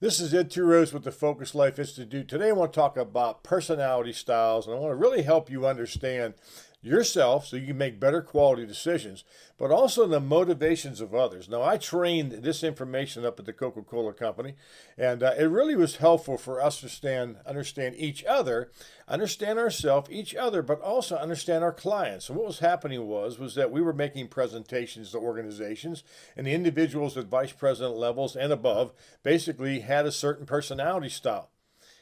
This is Ed Two Rose with the Focus Life Institute. Today I want to talk about personality styles, and I want to really help you understand yourself so you can make better quality decisions, but also the motivations of others. Now, I trained this information up at the Coca-Cola Company, and it really was helpful for us to understand each other, understand ourselves, each other, but also understand our clients. And what was happening was that we were making presentations to organizations, and the individuals at vice president levels and above basically had a certain personality style.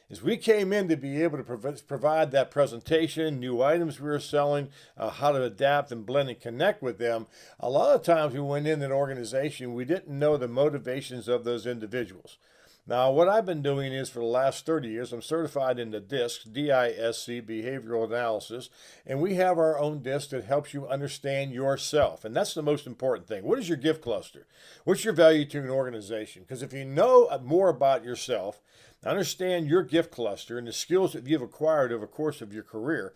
As we came in to be able to provide that presentation, new items we were selling, how to adapt and blend and connect with them, a lot of times we went in an organization, we didn't know the motivations of those individuals. Now, what I've been doing is for the last 30 years, I'm certified in the DISC, D-I-S-C, Behavioral Analysis, and we have our own DISC that helps you understand yourself. And that's the most important thing. What is your gift cluster? What's your value to an organization? Because if you know more about yourself, understand your gift cluster and the skills that you've acquired over the course of your career,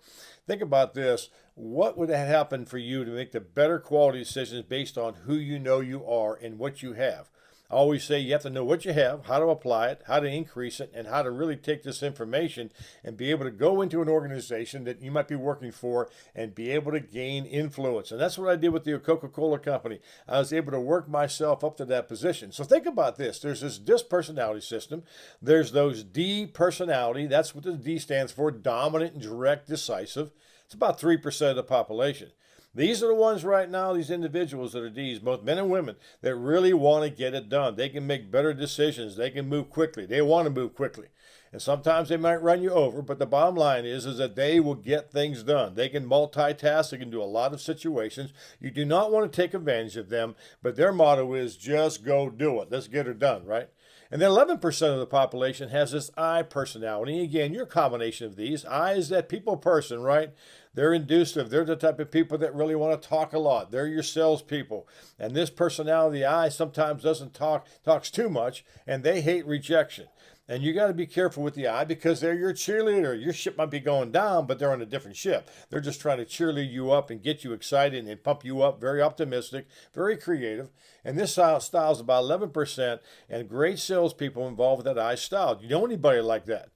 think about this. What would have happened for you to make the better quality decisions based on who you know you are and what you have? I always say you have to know what you have, how to apply it, how to increase it, and how to really take this information and be able to go into an organization that you might be working for and be able to gain influence. And that's what I did with the Coca-Cola Company. I was able to work myself up to that position. So think about this. There's this DISC personality system. There's those D personality. That's what the D stands for, dominant and direct, decisive. It's about 3% of the population. These are the ones right now, these individuals that are Ds, both men and women, that really want to get it done. They can make better decisions. They can move quickly. They want to move quickly. And sometimes they might run you over, but the bottom line is that they will get things done. They can multitask. They can do a lot of situations. You do not want to take advantage of them, but their motto is just go do it. Let's get it done, right? And then 11% of the population has this I personality. Again, you're a combination of these. I is that people person, right? They're inducive. They're the type of people that really want to talk a lot. They're your salespeople. And this personality, I, sometimes doesn't talks too much, and they hate rejection. And you got to be careful with the I because they're your cheerleader. Your ship might be going down, but they're on a different ship. They're just trying to cheerlead you up and get you excited and pump you up. Very optimistic, very creative. And this style is about 11%, and great salespeople involved with that I style. Do you know anybody like that?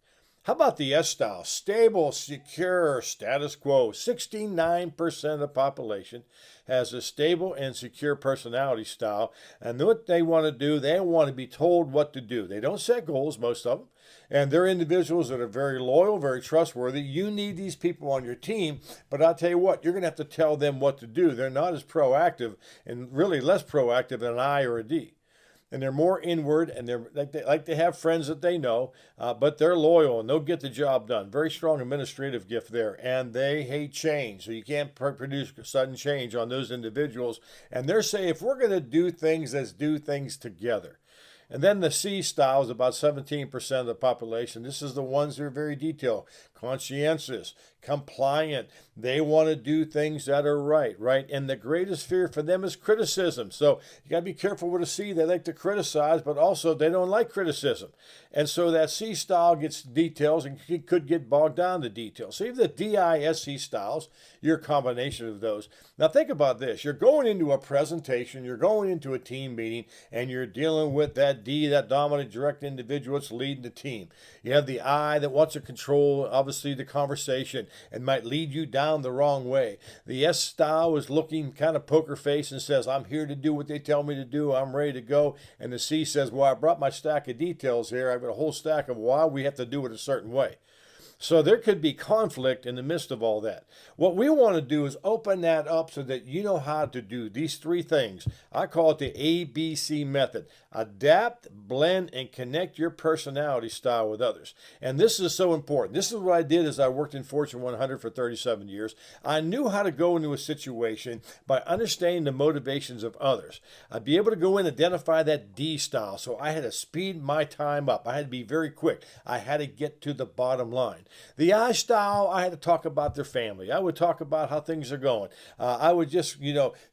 How about the S style? Stable, secure, status quo. 69% of the population has a stable and secure personality style. And what they want to do, they want to be told what to do. They don't set goals, most of them. And they're individuals that are very loyal, very trustworthy. You need these people on your team, but I'll tell you what, you're going to have to tell them what to do. They're not as proactive and really less proactive than an I or a D. And they're more inward, and they like to have friends that they know, but they're loyal and they'll get the job done. Very strong administrative gift there, and they hate change, so you can't produce sudden change on those individuals. And they're saying, if we're going to do things, let's do things together. And then the C style is about 17% of the population. This is the ones that are very detailed, conscientious, compliant. They want to do things that are right? And the greatest fear for them is criticism. So you got to be careful with a C. They like to criticize, but also they don't like criticism. And so that C style gets details and could get bogged down the details. So even the D-I-S-C styles, you're a combination of those. Now think about this. You're going into a presentation, you're going into a team meeting, and you're dealing with that D, that dominant, direct individual that's leading the team. You have the I that wants to control, obviously, the conversation and might lead you down the wrong way. The S style is looking kind of poker face and says, I'm here to do what they tell me to do. I'm ready to go. And the C says, well, I brought my stack of details here. I've got a whole stack of why we have to do it a certain way. So there could be conflict in the midst of all that. What we want to do is open that up so that you know how to do these three things. I call it the ABC method. Adapt, blend, and connect your personality style with others. And this is so important. This is what I did as I worked in Fortune 100 for 37 years. I knew how to go into a situation by understanding the motivations of others. I'd be able to go in and identify that D style. So I had to speed my time up. I had to be very quick. I had to get to the bottom line. The I style, I had to talk about their family. I would talk about how things are going. I would just,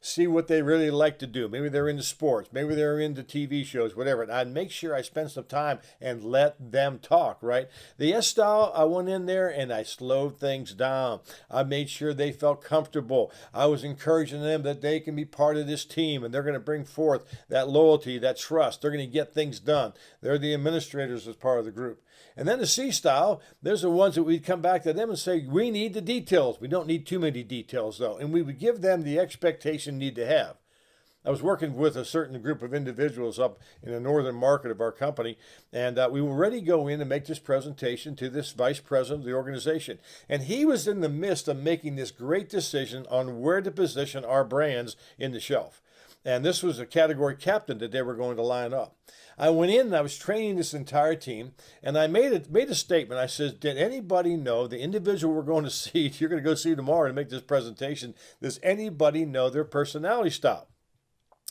see what they really like to do. Maybe they're into sports. Maybe they're into TV shows, whatever. And I'd make sure I spend some time and let them talk, right? The S style, I went in there and I slowed things down. I made sure they felt comfortable. I was encouraging them that they can be part of this team and they're going to bring forth that loyalty, that trust. They're going to get things done. They're the administrators as part of the group. And then the C style, there's the ones that we'd come back to them and say, we need the details. We don't need too many details, though. And we would give them the expectation need to have. I was working with a certain group of individuals up in the northern market of our company, and we were ready to go in and make this presentation to this vice president of the organization. And he was in the midst of making this great decision on where to position our brands in the shelf. And this was a category captain that they were going to line up. I went in and I was training this entire team, and I made a statement. I said, did anybody know the individual we're going to see, you're going to go see tomorrow and make this presentation, does anybody know their personality style?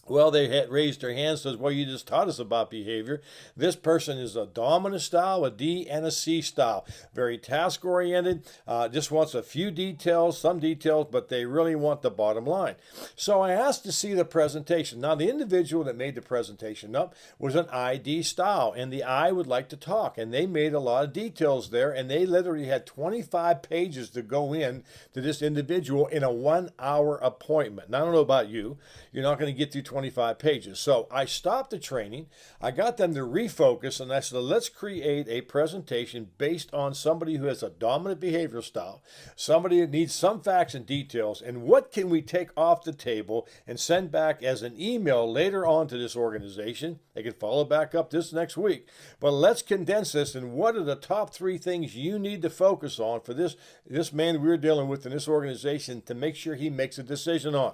Well, they had raised their hands, says, well, you just taught us about behavior. This person is a dominant style, a D, and a C style. Very task-oriented, just wants a few details, some details, but they really want the bottom line. So I asked to see the presentation. Now, the individual that made the presentation up was an ID style, and the I would like to talk, and they made a lot of details there, and they literally had 25 pages to go in to this individual in a 1-hour appointment. Now, I don't know about you. You're not going to get through 25 pages. So I stopped the training. I got them to refocus, and I said, let's create a presentation based on somebody who has a dominant behavioral style, somebody that needs some facts and details, and what can we take off the table and send back as an email later on to this organization. They can follow back up this next week. But let's condense this, and what are the top 3 things you need to focus on for this man we're dealing with in this organization to make sure he makes a decision on.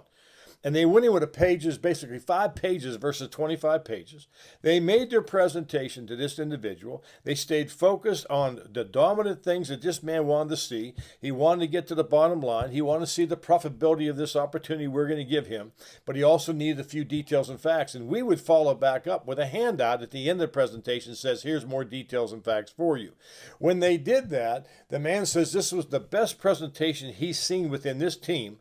And they went in with pages, basically 5 pages versus 25 pages. They made their presentation to this individual. They stayed focused on the dominant things that this man wanted to see. He wanted to get to the bottom line. He wanted to see the profitability of this opportunity we're going to give him. But he also needed a few details and facts. And we would follow back up with a handout at the end of the presentation that says, here's more details and facts for you. When they did that, the man says this was the best presentation he's seen within this team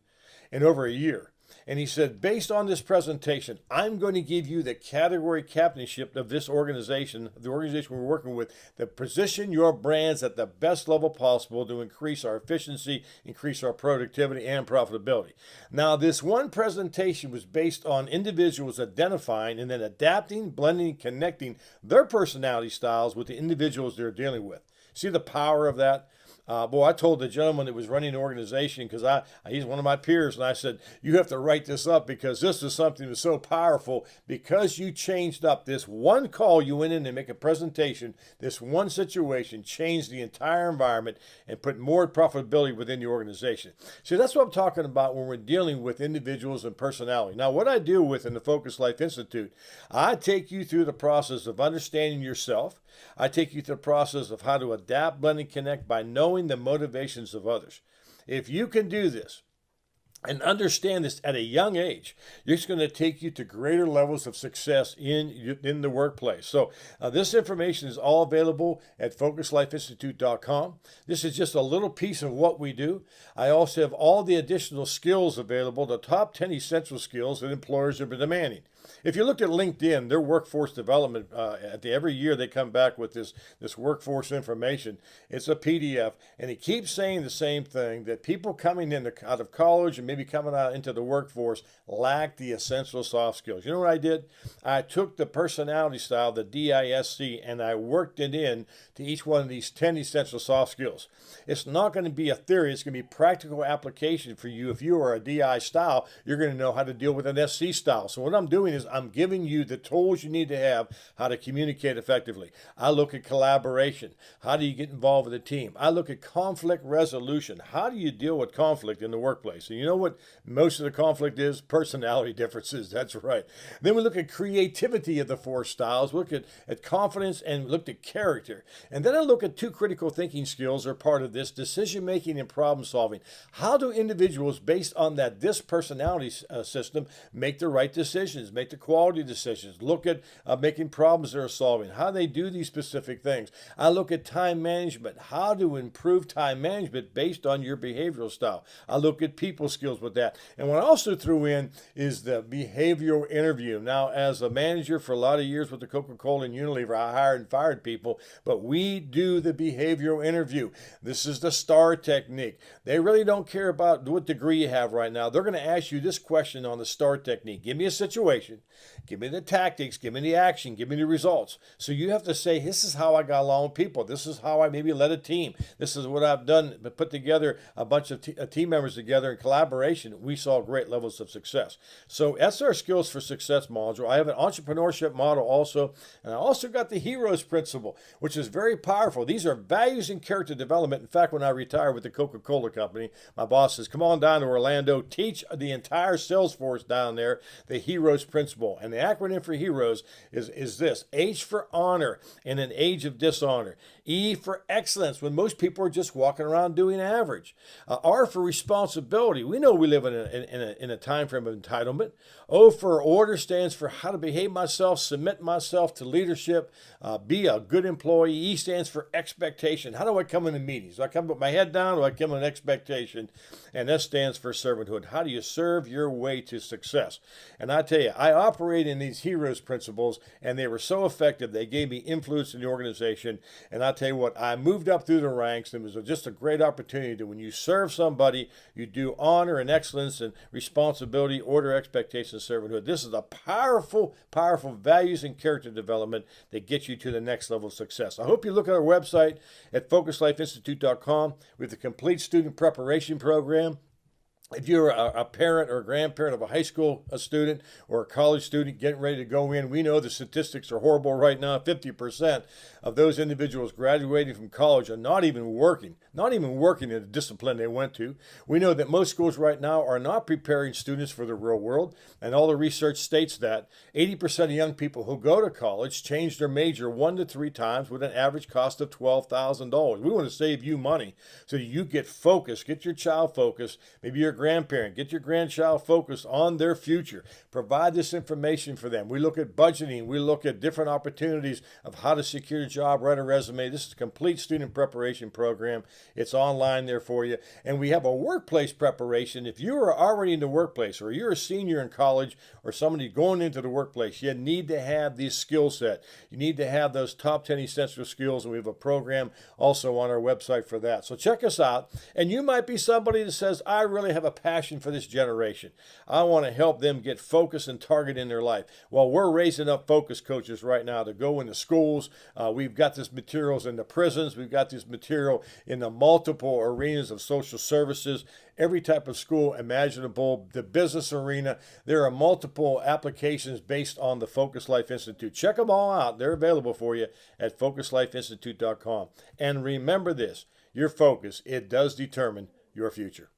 in over a year. And he said, based on this presentation, I'm going to give you the category captainship of this organization, the organization we're working with, to position your brands at the best level possible to increase our efficiency, increase our productivity, and profitability. Now, this one presentation was based on individuals identifying and then adapting, blending, connecting their personality styles with the individuals they're dealing with. See the power of that? I told the gentleman that was running the organization, because he's one of my peers, and I said, you have to write this up because this is something that's so powerful because you changed up this one call. You went in and make a presentation. This one situation changed the entire environment and put more profitability within the organization. See, that's what I'm talking about when we're dealing with individuals and personality. Now, what I deal with in the Focus Life Institute, I take you through the process of understanding yourself. I take you through the process of how to adapt, blend, and connect by knowing the motivations of others. If you can do this and understand this at a young age, it's going to take you to greater levels of success in the workplace. So this information is all available at focuslifeinstitute.com. This is just a little piece of what we do. I also have all the additional skills available, the top 10 essential skills that employers are demanding. If you look at LinkedIn, their workforce development, every year they come back with this workforce information. It's a PDF, and it keeps saying the same thing, that people coming out of college and maybe coming out into the workforce lack the essential soft skills. You know what I did? I took the personality style, the DISC, and I worked it in to each one of these 10 essential soft skills. It's not going to be a theory. It's going to be practical application for you. If you are a DI style, you're going to know how to deal with an SC style. So what I'm doing is I'm giving you the tools you need to have how to communicate effectively. I look at collaboration. How do you get involved with a team? I look at conflict resolution. How do you deal with conflict in the workplace? And you know what most of the conflict is? Personality differences. That's right. Then we look at creativity of the 4 styles. We look at confidence and looked at character. And then I look at 2 critical thinking skills are part of this: decision making and problem solving. How do individuals based on this personality system make the right decisions, make the quality decisions, look at making problems they're solving, how they do these specific things. I look at time management, how to improve time management based on your behavioral style. I look at people skills with that. And what I also threw in is the behavioral interview. Now, as a manager for a lot of years with the Coca-Cola and Unilever, I hired and fired people, but we do the behavioral interview. This is the STAR technique. They really don't care about what degree you have right now. They're going to ask you this question on the STAR technique. Give me a situation, give me the tactics, give me the action, give me the results. So you have to say, this is how I got along with people. This is how I maybe led a team. This is what I've done, but put together a bunch of team members together in collaboration. We saw great levels of success. So that's our skills for success module. I have an entrepreneurship model also, and I also got the heroes principle, which is very powerful. These are values and character development. In fact, when I retired with the Coca-Cola company, my boss says, come on down to Orlando, teach the entire sales force down there the heroes principle. And the acronym for heroes is this: H for honor in an age of dishonor. E for excellence, when most people are just walking around doing average. R for responsibility. We know we live in a time frame of entitlement. O for order stands for how to behave myself, submit myself to leadership, be a good employee. E stands for expectation. How do I come into meetings? Do I come with my head down, or do I come with an expectation? And S stands for servanthood. How do you serve your way to success? And I tell you, I operate in these heroes principles, and they were so effective. They gave me influence in the organization. And I tell you what, I moved up through the ranks, and it was just a great opportunity to, when you serve somebody, you do honor and excellence and responsibility, order, expectation, servanthood. This is a powerful, powerful values and character development that gets you to the next level of success. I hope you look at our website at FocusLifeInstitute.com. We have the complete student preparation program. If you're a parent or a grandparent of a high school student or a college student getting ready to go in, we know the statistics are horrible right now. 50% of those individuals graduating from college are not even working in the discipline they went to. We know that most schools right now are not preparing students for the real world, and all the research states that 80% of young people who go to college change their major 1 to 3 times with an average cost of $12,000. We want to save you money so you get focused, get your child focused, maybe your grandparent, get your grandchild focused on their future. Provide this information for them. We look at budgeting. We look at different opportunities of how to secure a job, write a resume. This is a complete student preparation program. It's online there for you. And we have a workplace preparation. If you are already in the workplace, or you're a senior in college, or somebody going into the workplace, you need to have these skill set. You need to have those top 10 essential skills, and we have a program also on our website for that. So check us out. And you might be somebody that says, I really have a passion for this generation. I want to help them get focus and target in their life. Well, we're raising up focus coaches right now to go into schools. We've got this materials in the prisons. We've got this material in the multiple arenas of social services, every type of school imaginable, the business arena. There are multiple applications based on the Focus Life Institute. Check them all out. They're available for you at FocusLifeInstitute.com. And remember this, your focus, it does determine your future.